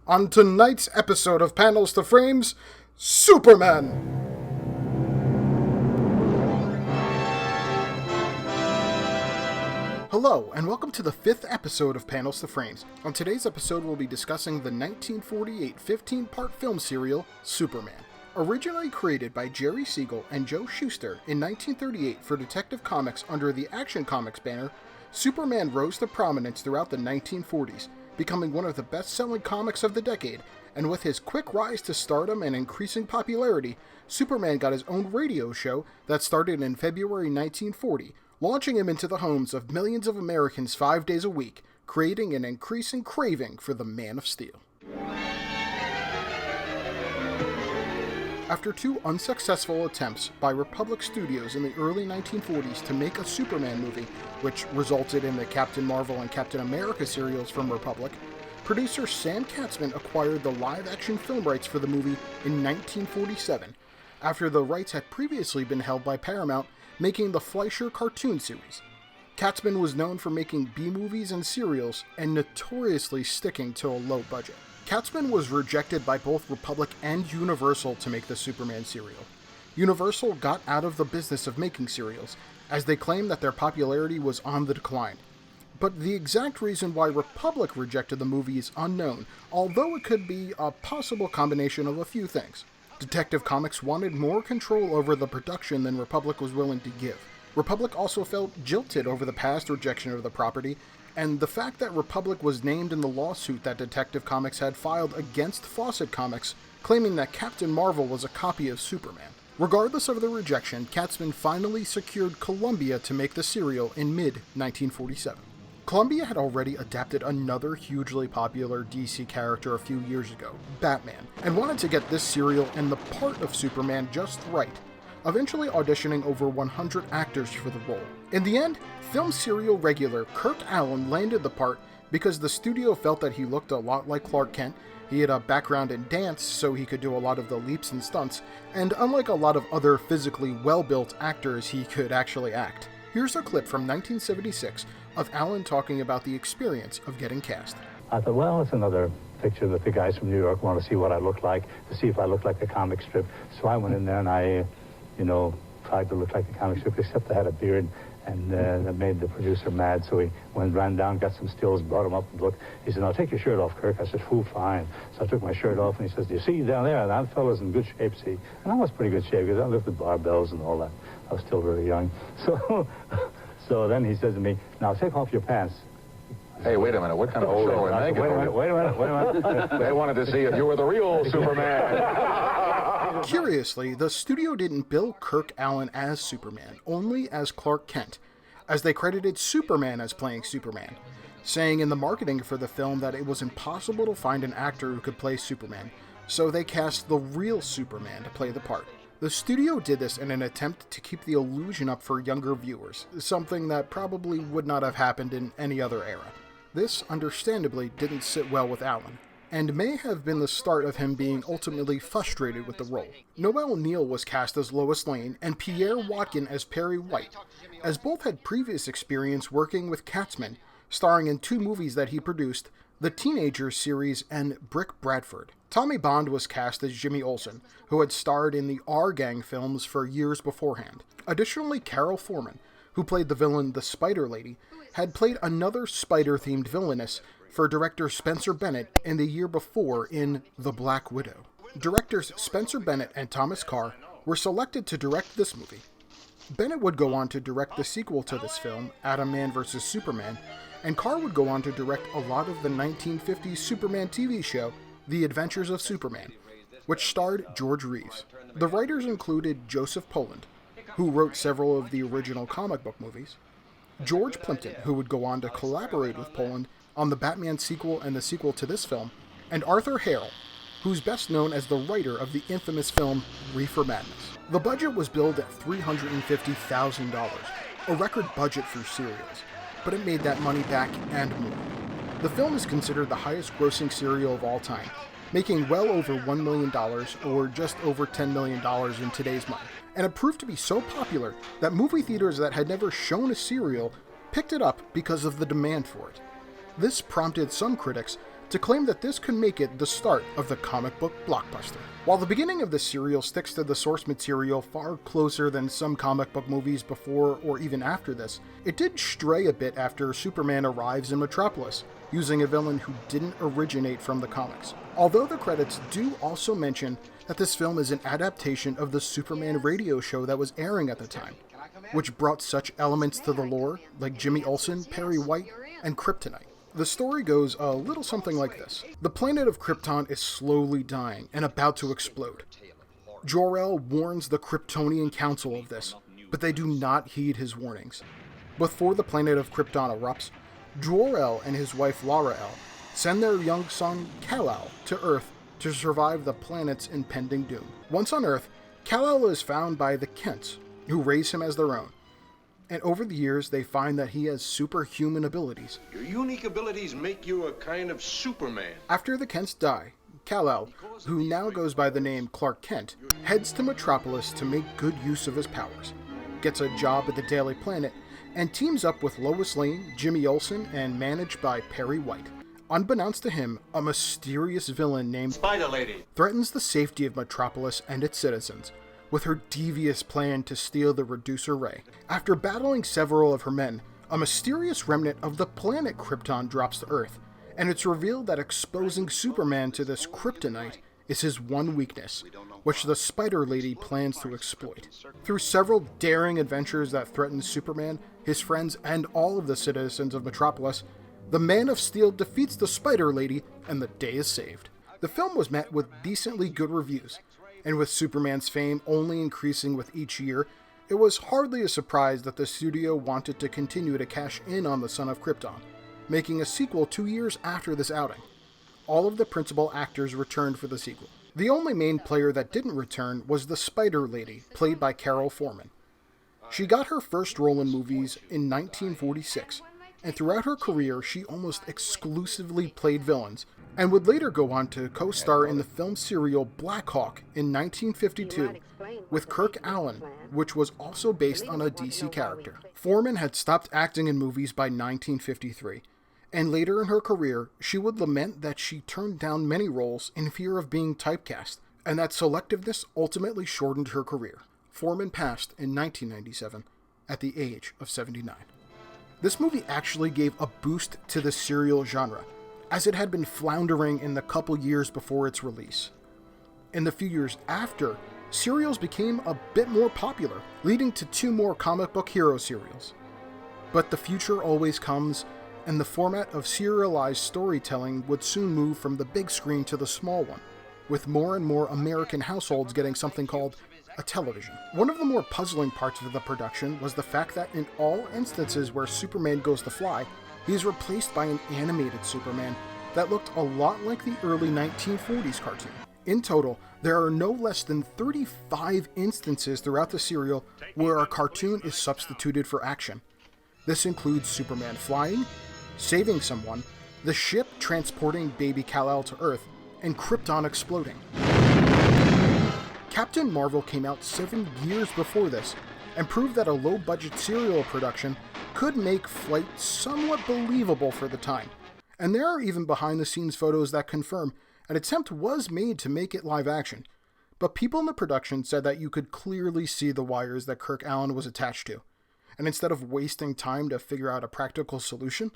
On tonight's episode of Panels to Frames, Superman! Hello, and welcome to the 5th episode of Panels to Frames. On today's episode, we'll be discussing the 1948 15-part film serial, Superman. Originally created by Jerry Siegel and Joe Shuster in 1938 for Detective Comics under the Action Comics banner, Superman rose to prominence throughout the 1940s, becoming one of the best-selling comics of the decade, and with his quick rise to stardom and increasing popularity, Superman got his own radio show that started in February 1940, launching him into the homes of millions of Americans 5 days a week, creating an increasing craving for the Man of Steel. After two unsuccessful attempts by Republic Studios in the early 1940s to make a Superman movie, which resulted in the Captain Marvel and Captain America serials from Republic, producer Sam Katzman acquired the live-action film rights for the movie in 1947, after the rights had previously been held by Paramount, making the Fleischer cartoon series. Katzman was known for making B-movies and serials, and notoriously sticking to a low budget. Katzman was rejected by both Republic and Universal to make the Superman serial. Universal got out of the business of making serials, as they claimed that their popularity was on the decline. But the exact reason why Republic rejected the movie is unknown, although it could be a possible combination of a few things. Detective Comics wanted more control over the production than Republic was willing to give. Republic also felt jilted over the past rejection of the property, and the fact that Republic was named in the lawsuit that Detective Comics had filed against Fawcett Comics, claiming that Captain Marvel was a copy of Superman. Regardless of the rejection, Katzman finally secured Columbia to make the serial in mid-1947. Columbia had already adapted another hugely popular DC character a few years ago, Batman, and wanted to get this serial and the part of Superman just right, eventually auditioning over 100 actors for the role. In the end, film serial regular Kirk Alyn landed the part because the studio felt that he looked a lot like Clark Kent, he had a background in dance so he could do a lot of the leaps and stunts, and unlike a lot of other physically well-built actors, he could actually act. Here's a clip from 1976 of Alyn talking about the experience of getting cast. I thought, well, it's another picture that the guys from New York want to see what I look like, to see if I look like a comic strip. So I went in there and I tried to look like a comic strip, except I had a beard, and that made the producer mad. So he ran down, got some stills, brought him up and looked. He said, "Now take your shirt off, Kirk." I said, "Fine." So I took my shirt off, and he says, "Do you see down there? That fellow's in good shape, see?" And I was pretty good shape, because I lifted barbells and all that. I was still very young. So then he says to me, "Now take off your pants." Hey, wait a minute. What kind of old show are they? Wait a minute. They wanted to see if you were the real Superman. Curiously, the studio didn't bill Kirk Alyn as Superman, only as Clark Kent, as they credited Superman as playing Superman, saying in the marketing for the film that it was impossible to find an actor who could play Superman, so they cast the real Superman to play the part. The studio did this in an attempt to keep the illusion up for younger viewers, something that probably would not have happened in any other era. This, understandably, didn't sit well with Alyn, and may have been the start of him being ultimately frustrated with the role. Noelle Neal was cast as Lois Lane, and Pierre Watkin as Perry White, as both had previous experience working with Katzman, starring in two movies that he produced, the Teenagers series and Brick Bradford. Tommy Bond was cast as Jimmy Olsen, who had starred in the R-Gang films for years beforehand. Additionally, Carol Foreman, who played the villain the Spider Lady, had played another spider-themed villainess for director Spencer Bennett in the year before in The Black Widow. Directors Spencer Bennett and Thomas Carr were selected to direct this movie. Bennett would go on to direct the sequel to this film, Atom Man vs. Superman, and Carr would go on to direct a lot of the 1950s Superman TV show, The Adventures of Superman, which starred George Reeves. The writers included Joseph Poland, who wrote several of the original comic book movies, George Plimpton, who would go on to collaborate with Poland on the Batman sequel and the sequel to this film, and Arthur Harrell, who's best known as the writer of the infamous film Reefer Madness. The budget was billed at $350,000, a record budget for serials, but it made that money back and more. The film is considered the highest grossing serial of all time, making well over $1 million, or just over $10 million in today's money. And it proved to be so popular that movie theaters that had never shown a serial picked it up because of the demand for it. This prompted some critics to claim that this could make it the start of the comic book blockbuster. While the beginning of the serial sticks to the source material far closer than some comic book movies before or even after this, it did stray a bit after Superman arrives in Metropolis, using a villain who didn't originate from the comics. Although the credits do also mention that this film is an adaptation of the Superman radio show that was airing at the time, which brought such elements to the lore like Jimmy Olsen, Perry White, and Kryptonite. The story goes a little something like this. The planet of Krypton is slowly dying and about to explode. Jor-El warns the Kryptonian Council of this, but they do not heed his warnings. Before the planet of Krypton erupts, Jor-El and his wife Lara-El send their young son Kal-El to Earth to survive the planet's impending doom. Once on Earth, Kal-El is found by the Kents, who raise him as their own. And over the years, they find that he has superhuman abilities. Your unique abilities make you a kind of Superman. After the Kents die, Kal-El, who now goes by the name Clark Kent, heads to Metropolis to make good use of his powers, gets a job at the Daily Planet, and teams up with Lois Lane, Jimmy Olsen, and managed by Perry White. Unbeknownst to him, a mysterious villain named Spider Lady threatens the safety of Metropolis and its citizens, with her devious plan to steal the Reducer Ray. After battling several of her men, a mysterious remnant of the planet Krypton drops to Earth, and it's revealed that exposing Superman to this kryptonite is his one weakness, which the Spider Lady plans to exploit. Through several daring adventures that threaten Superman, his friends, and all of the citizens of Metropolis, the Man of Steel defeats the Spider Lady, and the day is saved. The film was met with decently good reviews, and with Superman's fame only increasing with each year, it was hardly a surprise that the studio wanted to continue to cash in on the Son of Krypton, making a sequel 2 years after this outing. All of the principal actors returned for the sequel. The only main player that didn't return was the Spider Lady, played by Carol Foreman. She got her first role in movies in 1946, and throughout her career she almost exclusively played villains, and would later go on to co-star in the film serial Black Hawk in 1952 with Kirk Allen, which was also based on a DC character. Foreman had stopped acting in movies by 1953, and later in her career she would lament that she turned down many roles in fear of being typecast, and that selectiveness ultimately shortened her career. Foreman passed in 1997 at the age of 79. This movie actually gave a boost to the serial genre, as it had been floundering in the couple years before its release. In the few years after, serials became a bit more popular, leading to 2 more comic book hero serials. But the future always comes, and the format of serialized storytelling would soon move from the big screen to the small one, with more and more American households getting something called a television. One of the more puzzling parts of the production was the fact that in all instances where Superman goes to fly, he is replaced by an animated Superman that looked a lot like the early 1940s cartoon. In total, there are no less than 35 instances throughout the serial where a cartoon is substituted for action. This includes Superman flying, saving someone, the ship transporting baby Kal-El to Earth, and Krypton exploding. Captain Marvel came out 7 years before this, and proved that a low-budget serial production could make flight somewhat believable for the time. And there are even behind-the-scenes photos that confirm an attempt was made to make it live-action, but people in the production said that you could clearly see the wires that Kirk Allen was attached to, and instead of wasting time to figure out a practical solution,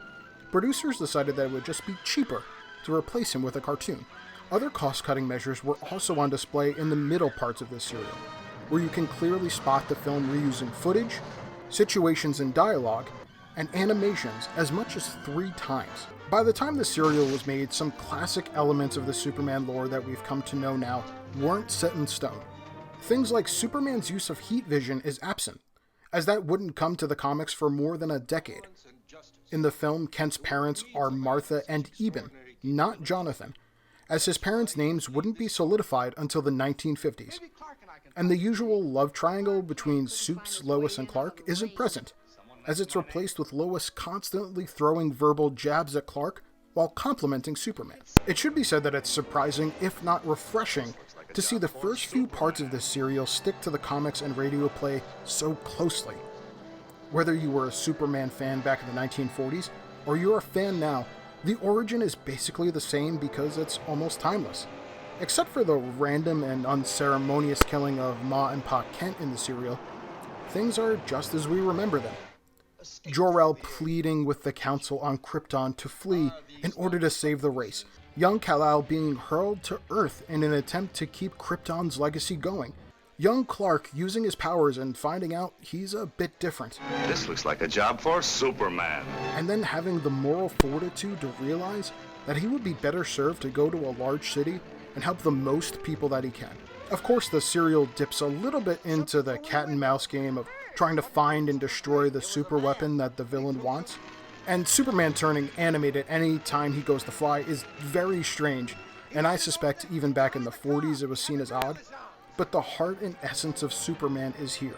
producers decided that it would just be cheaper to replace him with a cartoon. Other cost-cutting measures were also on display in the middle parts of this serial, where you can clearly spot the film reusing footage, situations and dialogue, and animations as much as 3 times. By the time the serial was made, some classic elements of the Superman lore that we've come to know now weren't set in stone. Things like Superman's use of heat vision is absent, as that wouldn't come to the comics for more than a decade. In the film, Kent's parents are Martha and Eben, not Jonathan, as his parents' names wouldn't be solidified until the 1950s. And the usual love triangle between Supes, Lois, and Clark isn't present, as it's replaced with Lois constantly throwing verbal jabs at Clark while complimenting Superman. It should be said that it's surprising, if not refreshing, to see the first few parts of this serial stick to the comics and radio play so closely. Whether you were a Superman fan back in the 1940s, or you're a fan now, The origin is basically the same because it's almost timeless. Except for the random and unceremonious killing of Ma and Pa Kent in the serial, things are just as we remember them. Jor-El pleading with the Council on Krypton to flee in order to save the race. Young Kal-El being hurled to Earth in an attempt to keep Krypton's legacy going. Young Clark using his powers and finding out he's a bit different. This looks like a job for Superman. And then having the moral fortitude to realize that he would be better served to go to a large city and help the most people that he can. Of course, the serial dips a little bit into the cat and mouse game of trying to find and destroy the super weapon that the villain wants. And Superman turning animated any time he goes to fly is very strange, and I suspect even back in the 40s it was seen as odd. But the heart and essence of Superman is here,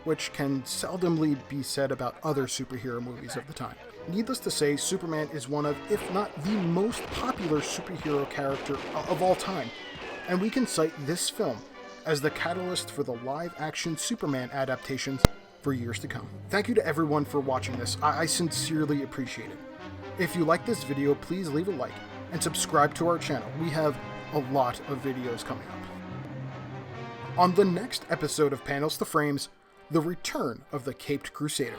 which can seldomly be said about other superhero movies of the time. Needless to say, Superman is one of, if not the most popular superhero character of all time, and we can cite this film as the catalyst for the live-action Superman adaptations for years to come. Thank you to everyone for watching this. I sincerely appreciate it. If you like this video, please leave a like and subscribe to our channel. We have a lot of videos coming up. On the next episode of Panels to Frames, the return of the Caped Crusader.